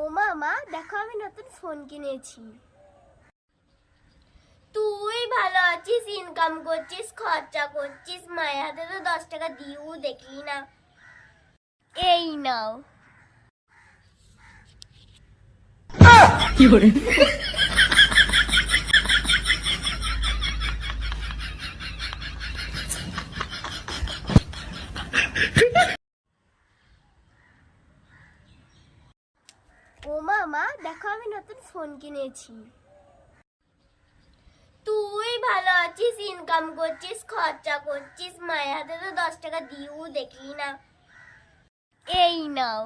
ও মামা, দেখো আমি নতুন ফোন কিনেছি। তুই ভালো আছিস, ইনকাম করছিস, খরচা করছিস, মায়ের হাতে তো 10 টাকা দিয়েও দেখলি না। এই নাও। ও মামা, দেখো আমি নতুন ফোন কিনেছি। তুই ভালো আছিস, ইনকাম করছিস, খরচা করছিস, মায়ের হাতে তো 10 টাকা দিয়েও দেখলি না। এই নাও।